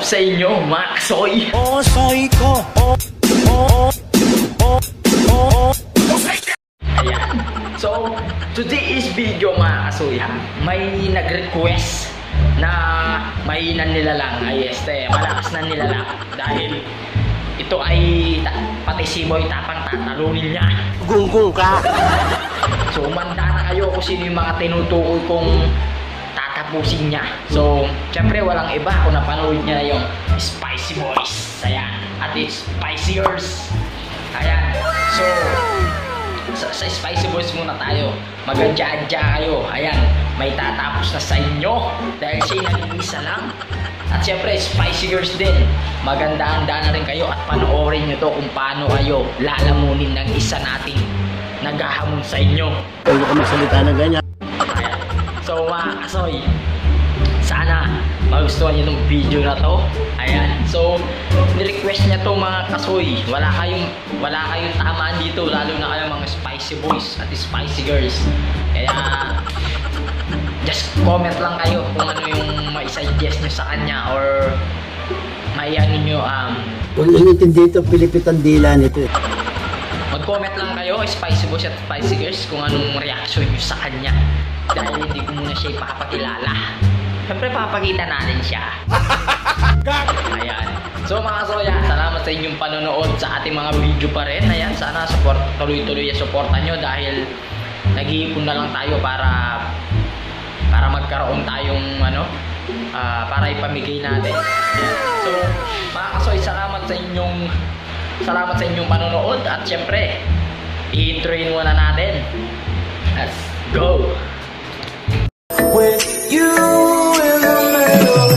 sa inyo, mga kasoy? Soy ko. Ayan. So, today's video mga kasoy ha, may nag-request na mahinan nilalang ay malakas na nilalang dahil ito ay pati si Boy Tapang tatalunin niya. Gunggong ka. So, manda na kayo kung sino yung mga tinutukoy kong tatapusin niya. So, syempre walang iba kung napanood niya yung Spicy Boys. Ayan. At it's Spicy Girls. Ayan. So, sa Spicy Boys muna tayo. Mag-adya-adya kayo. Ayan. May tatapos na sa inyo. Dahil siya nag-iisa lang. At syempre, Spicy Girls din. Maganda-handa na rin kayo at panoorin nyo to kung paano kayo lalamunin ng isa nating naghahamon sa inyo. Huwag ka magsalita na ganyan. Ayan. So mga kasoy, sana magustuhan nyo itong video na to. Ayan. So, nirequest niya to mga kasoy. Wala kayong tamaan dito, lalo na kayo mga Spicy Boys at Spicy Girls. Kaya just comment lang kayo kung ano yung mai-suggest nyo sa kanya or may-ano nyo Kung inintindi ito, pilipitan dila nito eh. mag-comment lang kayo, Spicy Boys at Spicy Girls, kung anong reaction nyo sa kanya. Dahil hindi ko muna siya ipapakilala. Siyempre, papakita natin siya. Ayan. So mga kasoya, salamat sa inyong panonood sa ating mga video pa rin. Ayan, sana tuloy-tuloy yung supportan nyo dahil nag-iipon na lang tayo para magkaroon tayong para ipamigay natin. Ayan. So mga kasoy, salamat sa inyong panonood at syempre i-introin muna natin. Let's go! With you in the middle.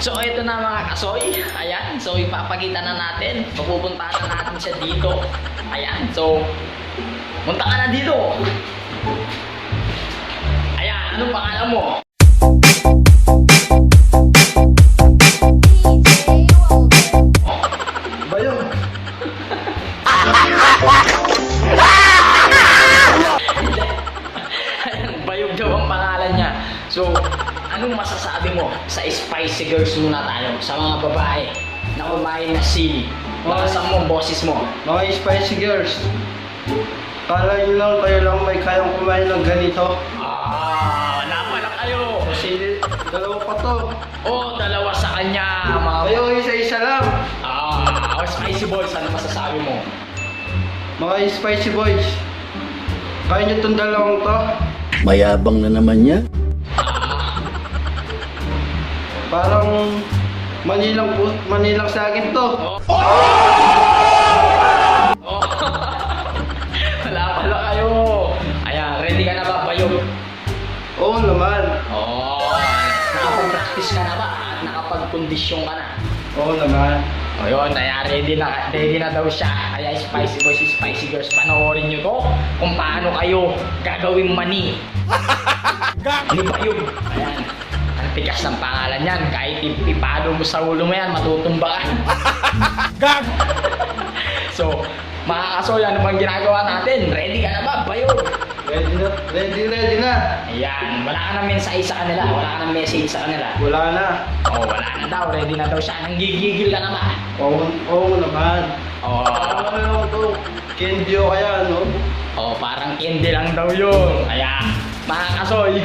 So ito na mga kasoy. Ayan. So ipapakita na natin. Pupuntahan na natin siya dito. Ayan. So punta ka na dito. Ayan. Anong pangalan mo? Bayong. Ayan. Bayog daw ang pangalan niya. So anong masasabi mo sa Spicy Girls muna tayo? Sa mga babae na kumain na sili. Bakasan mo ang boses mo. Mga Spicy Girls, kala nyo lang kayo lang may kayang kumain ng ganito. Wala pala kayo. Kasi dalawa pa to. Dalawa sa kanya. Mga Kayo isa-isa lang. Spicy Boys, ano masasabi mo? Mga Spicy Boys, kaya nyo itong dalawang to. Mayabang na naman niya. Parang Manilang sa akin to. Wala pala kayo. Ayan, ready ka na ba, Bayog? Oo naman. Nakapag-practice ka na ba? At nakapag-kondisyon ka na? Oo naman. Ayun, ready na daw siya. Kaya Spicy Boys, Spicy Girls, panoorin nyo to kung paano kayo gagawing mani. Ni Bayog. Ayan. Ang tigas ng pangalan yan. Kahit ipado mo sa ulo mo yan, matutumba ka. So, mga kasoy, ano bang ginagawa natin? Ready ka na ba, Bayog? Ready na. Ayan, wala ka na mensahe sa kanila. Wala ka na message sa kanila. Wala na. Wala na daw. Ready na daw siya. Nanggigigil ka na ba? Oo naman. Ano to? Candy o kaya no? Parang candy lang daw yun. Kaya, mga kasoy,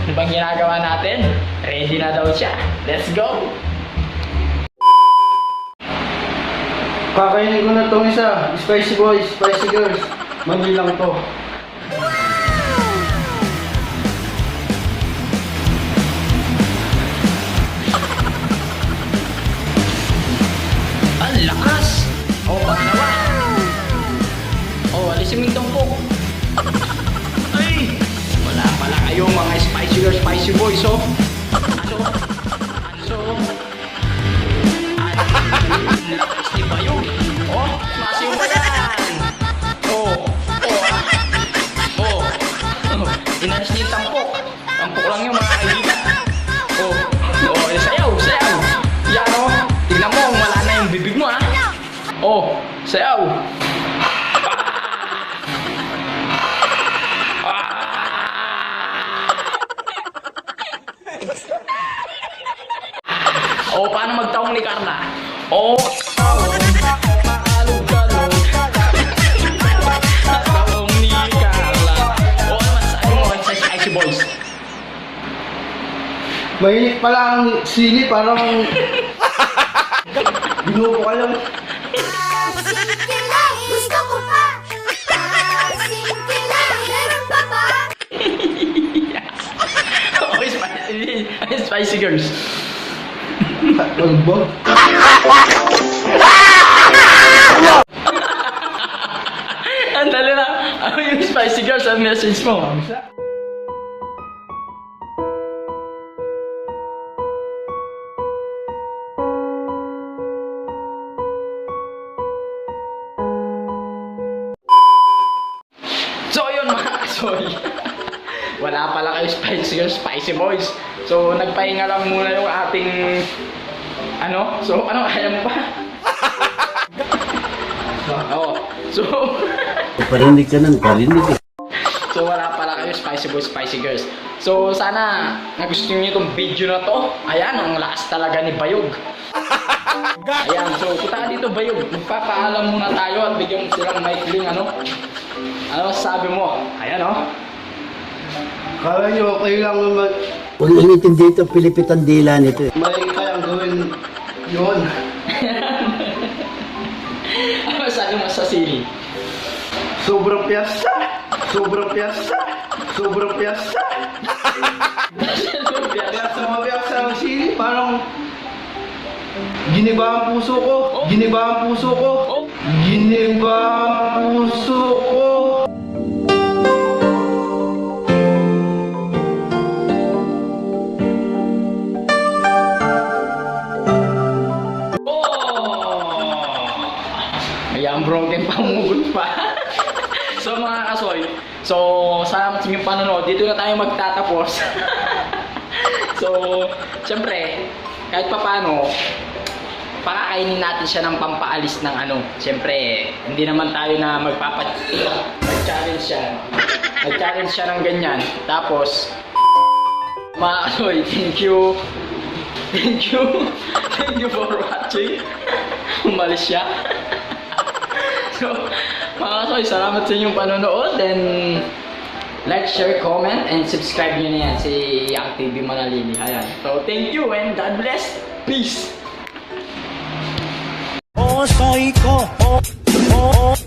ano bang ginagawa natin? Ready na daw siya. Let's go! Kakainin ko na itong isa. Spicy Boys, Spicy Girls. Manilang to. Ang lakas! Pangalawa! Alisin mo yung tumpok. Ay! Wala pala kayo mga Spicy Girls, Spicy Boys, Ang lakas ni Bayog. Masiw mo yan! Inalis niya yung tampok. Tampok lang yung mga kaibigan. Sayaw! Yan Tignan Oh, sayaw. Oh, paano magtaong ni Carla? Oh, maalog-alog. Taong ni Carla. Oh, ano masasabi mo sa Spicy Boys? Mainit pala ang sili, parang binuko ka lang. Gusto ko pa! Meron pa ba? Oh, Spicy Girls. Ano ba? Ang dali na. Ano yung Spicy Girls ang message mo? So yun mga kasoy. Wala pala kayo Spicy Girls, Spicy Boys. So nagpahinga lang muna yung ating ano? So ano kaya mo pa? Oo. So Parinig ka ng parinig eh. So wala pala kayo Spicy Boys, Spicy Girls. So sana nagustuhan niyo itong video na to. Ayan, ang lakas talaga ni Bayog. Ayan, so punta ka dito Bayog. Magpapaalam muna tayo at bigyan mo silang maikling ano. Ano sabi mo? Ayan oh. Kala nyo okay lang naman Huwag nang intindi ito, pilipit ang dila nito eh. may kayang gawin yun. Ano sabi mo sa sili? Sobrang piyasa! Sobrang piyasa! Sobrang piyasa! Piyasa mo piyasa ang sili, parang giniba ang puso ko! Giniba ang puso ko! Giniba ang puso ko! Ayan, broken pa, umugot pa. So mga kasoy, so salamat sa inyong panonood. Dito na tayo magtatapos. So, siyempre, kahit pa paano, pakakainin natin siya ng pampaalis ng ano. Siyempre, hindi naman tayo na mag-challenge siya. Mag-challenge siya ng ganyan. Tapos, mga kasoy, thank you. Thank you. Thank you for watching. Umalis siya. So, mga kasoy, salamat sa inyong panonood. And like, share, comment, and subscribe nyo na yan si Yang TV Manalili. Ayan. So, thank you and God bless. Peace! Oh, soy ko. Oh, oh, oh.